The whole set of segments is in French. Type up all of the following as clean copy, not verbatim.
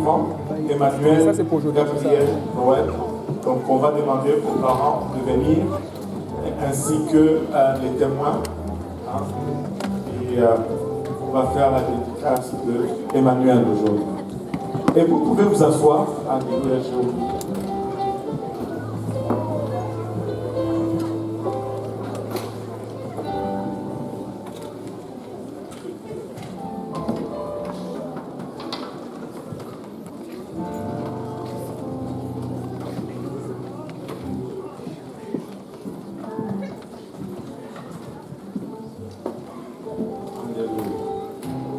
enfants, Emmanuel, Gabriel, Noël. Donc on va demander aux parents de venir, ainsi que les témoins. Hein, et on va faire la dédicace de Emmanuel aujourd'hui. Et vous pouvez vous asseoir. Alléluia, je vous prie.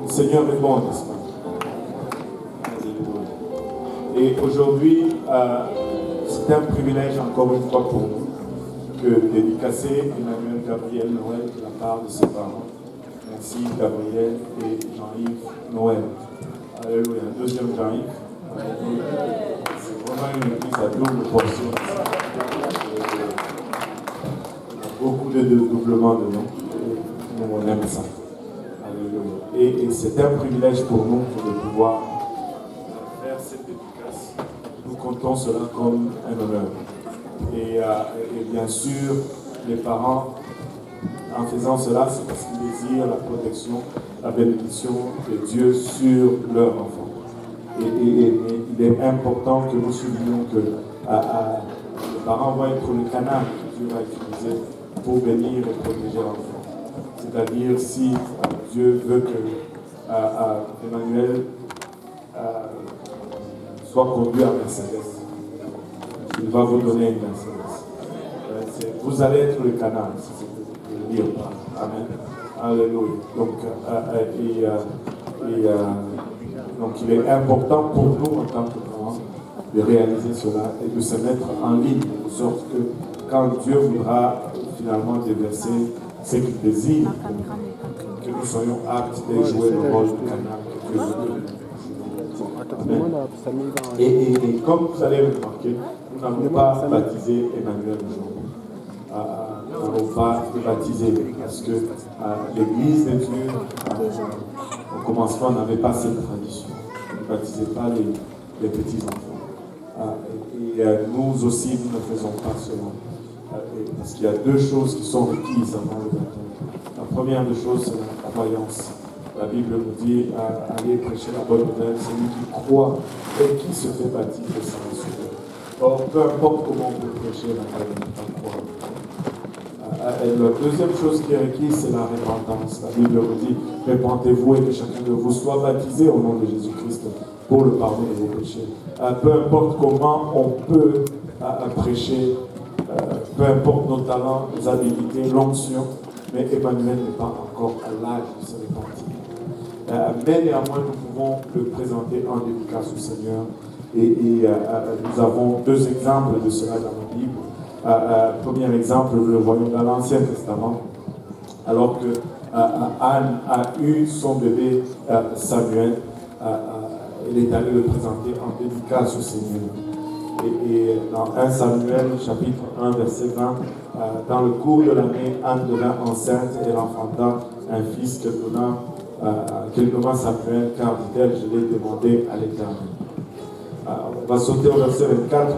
Le Seigneur est bon, n'est-ce pas? Et aujourd'hui, c'est un privilège encore une fois pour nous que dédicacer Emmanuel Gabriel Noël de la part de ses parents, ainsi Gabriel et Jean-Yves Noël. Alléluia. Deuxième Jean-Yves. C'est vraiment une église à double portion. Il y a beaucoup de dédoublements de noms. Nous, on aime ça. Alléluia. Et c'est un privilège pour nous de pouvoir faire cette dédicace. Nous comptons cela comme un honneur. Et bien sûr, les parents, en faisant cela, c'est parce qu'ils désirent la protection, la bénédiction de Dieu sur leur enfant. Et il est important que nous soulignions que les parents vont être le canal que Dieu va utiliser pour bénir et protéger l'enfant. C'est-à-dire, si Dieu veut que Emmanuel soit conduit à Mercedes, il va vous donner une Mercedes. Vous allez être le canal, si c'est dire. Amen. Alléluia. Donc il est important pour nous en tant que parents de réaliser cela et de se mettre en ligne, de sorte que quand Dieu voudra finalement déverser ce qu'il désire, que nous soyons aptes de jouer le rôle de canal que Dieu veut donner. Et comme vous allez remarquer, nous n'avons pas baptisé Emmanuel aujourd'hui. Nous n'avons pas baptisé parce que l'église de Dieu, au commencement, n'avait pas cette tradition. On ne baptisait pas les petits-enfants. Et nous aussi, nous ne faisons pas cela. Parce qu'il y a deux choses qui sont requises avant le baptême. La première des choses, c'est la croyance. La Bible nous dit allez prêcher la bonne nouvelle, celui qui croit et qui se fait baptiser sera sauvé. Or, peu importe comment on peut prêcher la bonne nouvelle, la deuxième chose qui est requise, c'est la repentance. La Bible nous dit répentez-vous et que chacun de vous soit baptisé au nom de Jésus-Christ pour le pardon de vos péchés. Peu importe comment on peut prêcher, peu importe nos talents, nos habilités, l'onction, mais Emmanuel n'est pas encore à l'âge de se repentir. Mais néanmoins, nous pouvons le présenter en dédicace au Seigneur. Et nous avons deux exemples de cela dans la Bible. Premier exemple, nous le voyons dans l'Ancien Testament, alors que Anne a eu son bébé Samuel, elle est allée le présenter en dédicace au Seigneur. Et dans 1 Samuel, chapitre 1, verset 20, dans le cours de l'année, Anne devint enceinte et elle enfanta un fils qu'elle nomma Samuel, car, dit-elle, je l'ai demandé à l'Éternel. On va sauter au verset 24.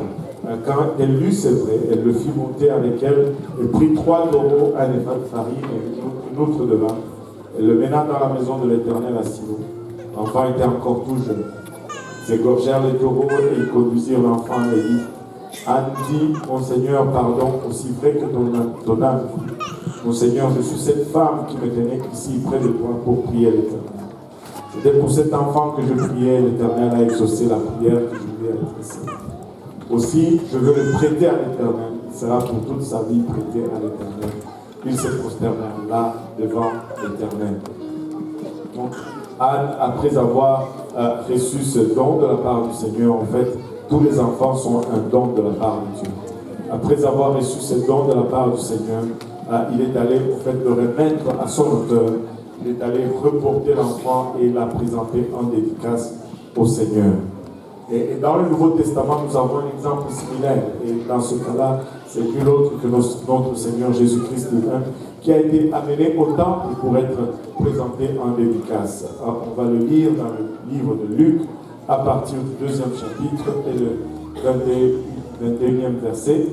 Quand elle lut, c'est vrai, elle le fit monter avec elle, et prit 3 taureaux, un épha de farine et une outre de vin. Elle le mena dans la maison de l'Éternel à Silo. L'enfant était encore tout jeune. Ils égorgèrent les taureaux et ils conduisirent l'enfant et dit Anne dit, mon Seigneur, pardon, aussi vrai que ton âme. Mon Seigneur, je suis cette femme qui me tenait ici près de toi pour prier l'Éternel. C'était pour cet enfant que je priais, l'Éternel a exaucé la prière que je lui ai adressée. Aussi, je veux le prêter à l'Éternel. Il sera pour toute sa vie prêté à l'Éternel. Il se prosternera là devant l'Éternel. Donc, Anne, après avoir reçu ce don de la part du Seigneur, en fait, tous les enfants sont un don de la part de Dieu. Après avoir reçu ce don de la part du Seigneur, il est allé, au fait, le remettre à son auteur. Il est allé reporter l'enfant et l'a présenté en dédicace au Seigneur. Et dans le Nouveau Testament, nous avons un exemple similaire. Et dans ce cas-là, c'est nul autre que notre Seigneur Jésus-Christ lui-même, qui a été amené au temple pour être présenté en dédicace. Alors, on va le lire dans le livre de Luc, à partir du 2e chapitre et le 21e verset.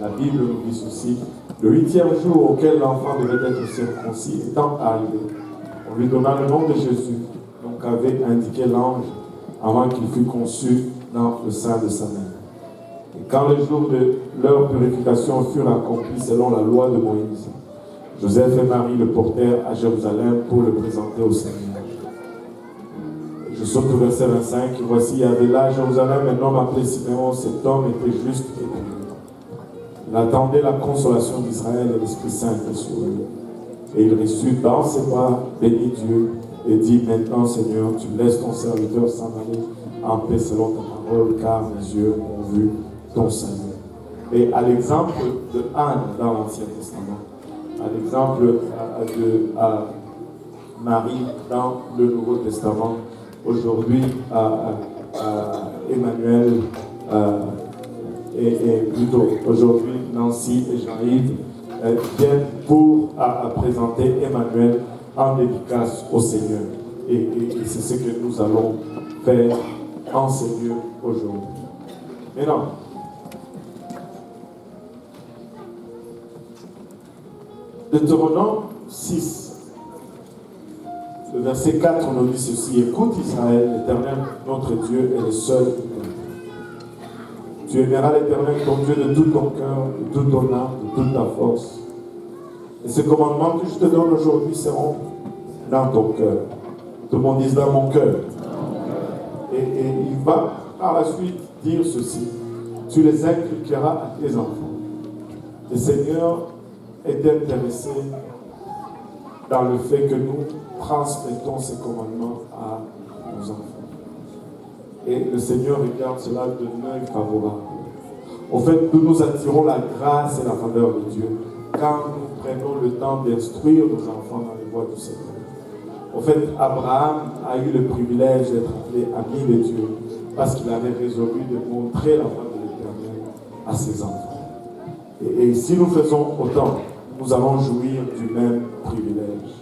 La Bible nous dit ceci: le 8e jour auquel l'enfant devait être circoncis étant arrivé, on lui donna le nom de Jésus, donc avait indiqué l'ange avant qu'il fût conçu dans le sein de sa mère. Et quand les jours de leur purification furent accomplis selon la loi de Moïse, Joseph et Marie le portèrent à Jérusalem pour le présenter au Seigneur. Je saute au verset 25. Voici, il y avait là à Jérusalem un homme appelé Siméon. Cet homme était juste et pur. Il attendait la consolation d'Israël et l'Esprit Saint était sur lui. Et il reçut dans ses bras, bénit Dieu et dit: maintenant, Seigneur, tu laisses ton serviteur s'en aller en paix selon ta parole, car mes yeux ont vu ton salut. Et à l'exemple de Anne dans l'Ancien Testament, à l'exemple de Marie dans le Nouveau Testament, aujourd'hui, Emmanuel et plutôt aujourd'hui Nancy et Jean-Yves viennent pour présenter Emmanuel en dédicace au Seigneur. Et c'est ce que nous allons faire en ce lieu aujourd'hui. Maintenant, Deutéronome 6, le verset 4, on nous dit ceci: écoute Israël, l'Éternel, notre Dieu, est le seul. Tu aimeras l'Éternel, ton Dieu, de tout ton cœur, de toute ton âme, de toute ta force. Et ces commandements que je te donne aujourd'hui seront dans ton cœur. Tout le monde dit dans mon cœur. Et il va par la suite dire ceci: tu les inculqueras à tes enfants. Le Seigneur est intéressé dans le fait que nous transmettons ces commandements à nos enfants. Et le Seigneur regarde cela de l'œil favorable. Au fait, nous attirons la grâce et la faveur de Dieu quand nous prenons le temps d'instruire nos enfants dans les voies du Seigneur. Au fait, Abraham a eu le privilège d'être appelé ami de Dieu parce qu'il avait résolu de montrer la voie de l'Éternel à ses enfants. Et si nous faisons autant, nous allons jouir du même privilège.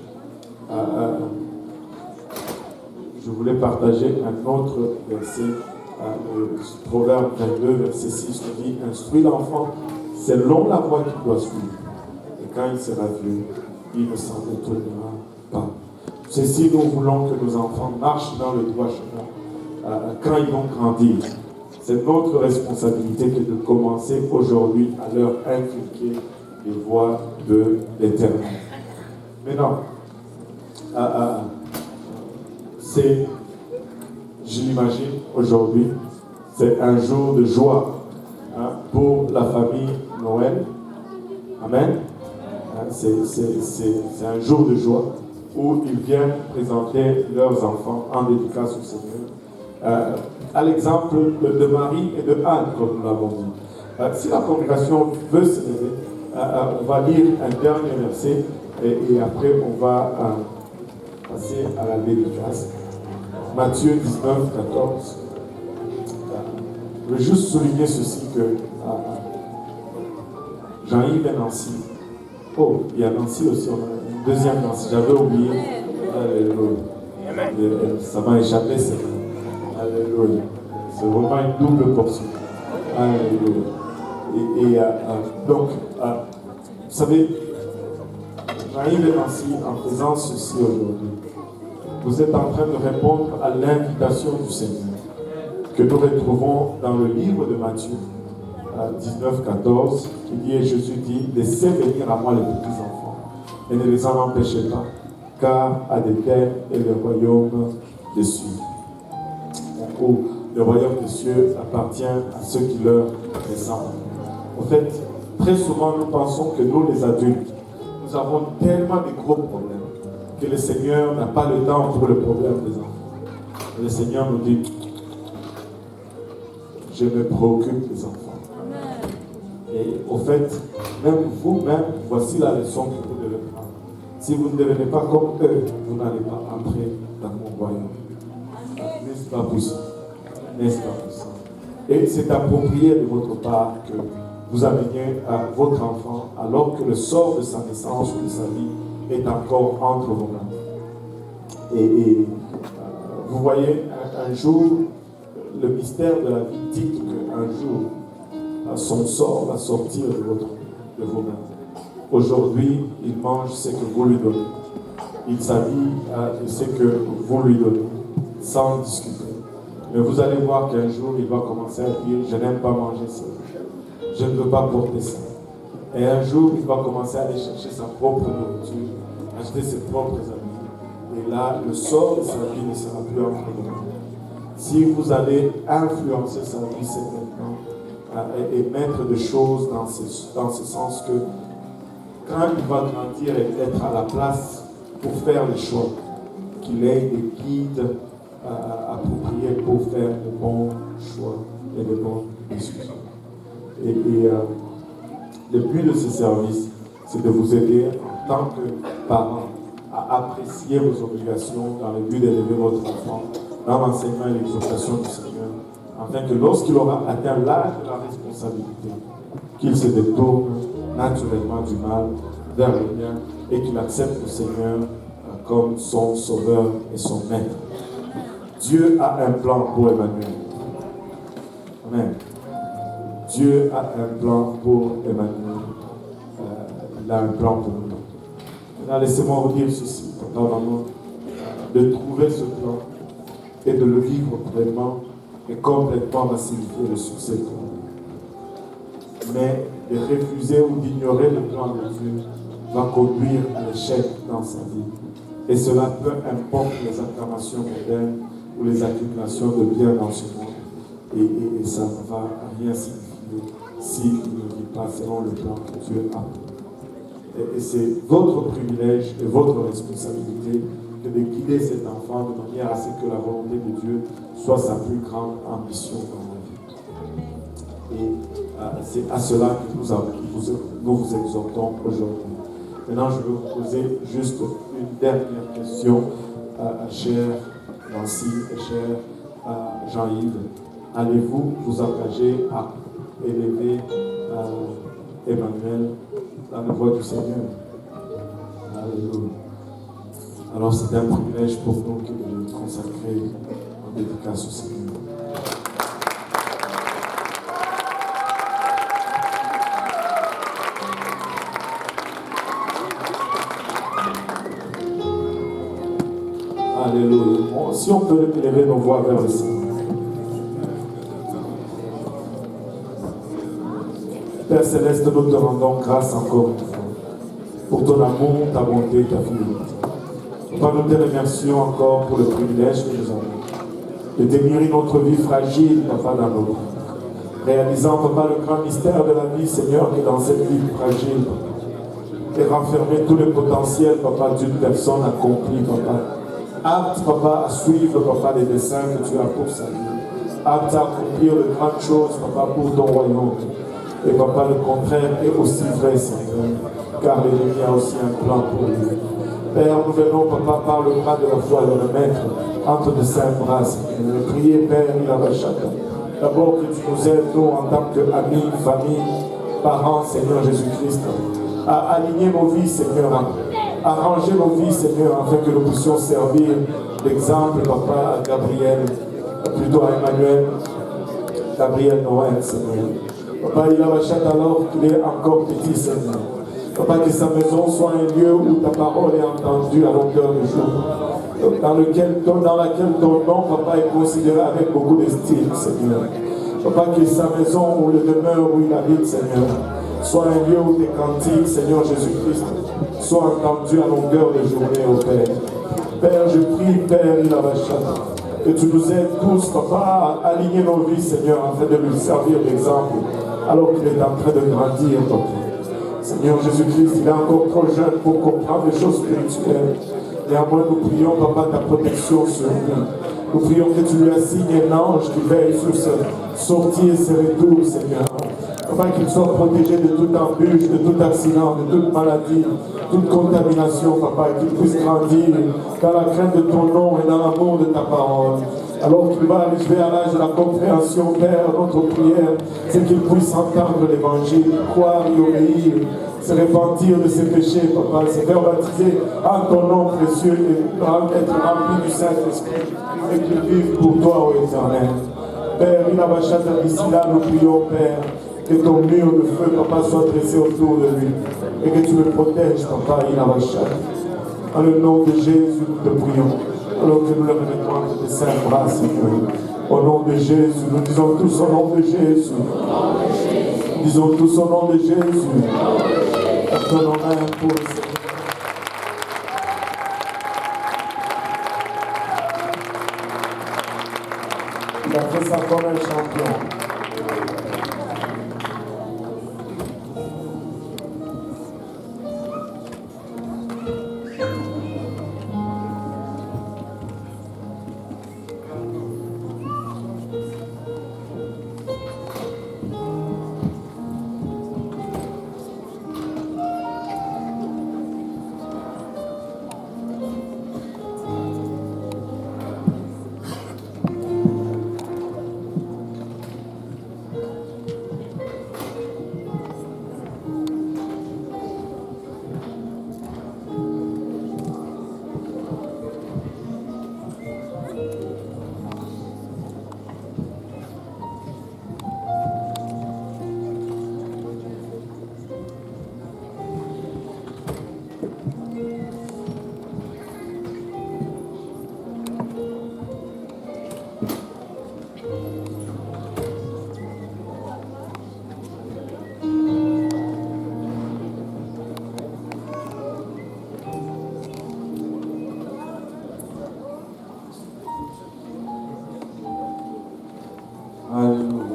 Je voulais partager un autre verset, le Proverbe 22, verset 6, qui dit: instruis l'enfant selon la voie qu'il doit suivre, et quand il sera vieux, il ne s'en détournera pas. C'est si nous voulons que nos enfants marchent dans le droit chemin, quand ils vont grandir, c'est notre responsabilité que de commencer aujourd'hui à leur inculquer les voies de l'Éternel. Maintenant, je l'imagine aujourd'hui, c'est un jour de joie pour la famille Noël. Amen. C'est un jour de joie où ils viennent présenter leurs enfants en dédicace au Seigneur. À l'exemple de Marie et de Anne, comme nous l'avons dit. Si la congrégation veut se lever, on va lire un dernier verset et après on va passer à la dédicace. Matthieu 19, 14. Je veux juste souligner ceci que Jean-Yves et Nancy. Oh, il y a Nancy aussi, on a une deuxième Nancy, j'avais oublié. Alléluia. Ça m'a échappé, c'est Alléluia. C'est vraiment une double portion. Alléluia. Donc, vous savez, Jean-Yves et Nancy, en faisant ceci aujourd'hui, vous êtes en train de répondre à l'invitation du Seigneur que nous retrouvons dans le livre de Matthieu 19, 14, qui dit: et Jésus dit, laissez venir à moi les petits enfants et ne les en empêchez pas, car à des tels est le royaume des cieux. Où le royaume des cieux appartient à ceux qui leur ressemblent. En fait, très souvent nous pensons que nous les adultes, nous avons tellement de gros problèmes que le Seigneur n'a pas le temps pour le problème des enfants. Et le Seigneur nous dit: je me préoccupe des enfants. Et au fait, même vous-même, voici la leçon que vous devez prendre. Si vous ne devenez pas comme eux, vous n'allez pas entrer dans mon royaume. N'est-ce pas possible? N'est-ce pas possible? Et c'est approprié de votre part que vous ameniez votre enfant alors que le sort de sa naissance ou de sa vie est encore entre vos mains. Et vous voyez, un jour, le mystère de la vie dit qu'un jour, son sort va sortir de vos mains. Aujourd'hui, il mange ce que vous lui donnez. Il s'habille de ce que vous lui donnez, sans discuter. Mais vous allez voir qu'un jour, il va commencer à dire, je n'aime pas manger ça. Je ne veux pas porter ça. Et un jour, il va commencer à aller chercher sa propre nourriture, acheter ses propres habits. Et là, le sort de sa vie ne sera plus entre nous. Si vous allez influencer sa vie, c'est maintenant. Et mettre des choses dans ce sens que quand il va grandir et être à la place pour faire les choix, qu'il ait des guides appropriés pour faire de bons choix et de bonnes discussions. Et le but de ce service, c'est de vous aider en tant que parents à apprécier vos obligations dans le but d'élever votre enfant dans l'enseignement et l'exhortation du Seigneur, afin que lorsqu'il aura atteint l'âge de la responsabilité, qu'il se détourne naturellement du mal vers le bien et qu'il accepte le Seigneur comme son sauveur et son maître. Dieu a un plan pour Emmanuel. Amen. Dieu a un plan pour Emmanuel. Il a un plan pour nous. Maintenant, laissez-moi vous dire ceci, papa, maman, de trouver ce plan et de le vivre pleinement et complètement va signifier le succès pour nous. Mais de refuser ou d'ignorer le plan de Dieu va conduire à l'échec dans sa vie. Et cela, peu importe les acclamations modernes ou les accumulations de biens dans ce monde. Et ça ne va rien signifier s'il ne vit pas selon le plan que Dieu a. Et c'est votre privilège et votre responsabilité que de guider cet enfant de manière à ce que la volonté de Dieu soit sa plus grande ambition dans la vie. Et c'est à cela que nous vous exhortons aujourd'hui. Maintenant, je vais vous poser juste une dernière question, cher Nancy et cher Jean-Yves. Allez-vous vous engager à élever Emmanuel dans la voie du Seigneur? Alléluia. Alors c'est un privilège pour nous de le consacrer en dédicace au Seigneur. Alléluia. Bon, si on peut élever nos voix vers le Seigneur. Père Céleste, nous te rendons grâce encore une fois pour ton amour, ta bonté, ta fidélité. Papa, nous te remercions encore pour le privilège que nous avons de démirer notre vie fragile, Papa, dans nos vies. Réalisant, Papa, le grand mystère de la vie, Seigneur, que dans cette vie fragile, et renfermer tout le potentiel, Papa, d'une personne accomplie, Papa. Apte, Papa, à suivre, Papa, les desseins que tu as pour sa vie. Apte à accomplir de grandes choses, Papa, pour ton royaume. Et Papa, le contraire est aussi vrai, Seigneur, car l'ennemi a aussi un plan pour lui. Père, nous venons, Papa, par le bras de la foi, de le mettre entre de saints bras, Seigneur. Et prier, Père, il a chacun. D'abord que tu nous aides, nous, en tant qu'amis, famille, parents, Seigneur Jésus-Christ, à aligner nos vies, Seigneur, à ranger nos vies, Seigneur, afin que nous puissions servir d'exemple, Papa, à Gabriel, plutôt à Emmanuel, Gabriel Noël, Seigneur. Papa, il a alors qu'il est encore petit, Seigneur. Papa, que sa maison soit un lieu où ta parole est entendue à longueur de jour. Dans laquelle ton nom, Papa, est considéré avec beaucoup d'estime, Seigneur. Papa, que sa maison ou le demeure où il habite, Seigneur, soit un lieu où tes cantiques, Seigneur Jésus-Christ, soient entendus à longueur de journée, au Père. Père, je prie, Père, il a que tu nous aides tous, Papa, à aligner nos vies, Seigneur, afin de lui servir d'exemple, alors qu'il est en train de grandir, Papa. Seigneur Jésus-Christ, il est encore trop jeune pour comprendre les choses spirituelles. Néanmoins, nous prions, Papa, ta protection sur lui. Nous prions que tu lui assignes un ange qui veille sur ses sorties et ses retours, Seigneur. Afin qu'il soit protégé de toute embûche, de tout accident, de toute maladie, toute contamination, Papa, et qu'il puisse grandir dans la crainte de ton nom et dans l'amour de ta parole. Alors qu'il va arriver à l'âge de la compréhension, Père, notre prière, c'est qu'il puisse entendre l'évangile, croire et obéir se repentir de ses péchés, papa, se faire baptiser en ton nom précieux et être rempli du Saint-Esprit et qu'ils vivent pour toi, ô Éternel. Père, Inabachata, d'ici là, nous prions, Père, que ton mur de feu, papa, soit dressé autour de lui et que tu le protèges, papa, Inabachata. En le nom de Jésus, nous te prions, alors que nous le remettons entre tes saints bras, Seigneur. Au nom de Jésus, nous disons tous au nom de Jésus. Disons tous au nom de Jésus. Pardonnons pour le Seigneur. Il a fait ça comme un champion.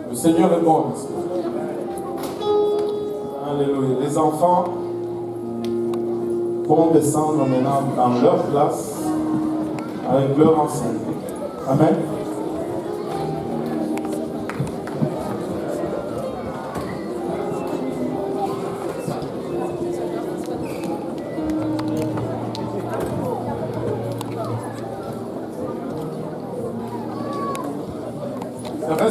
Le Seigneur est bon. Alléluia. Les enfants vont descendre maintenant dans leur place avec leur enseignant. Amen.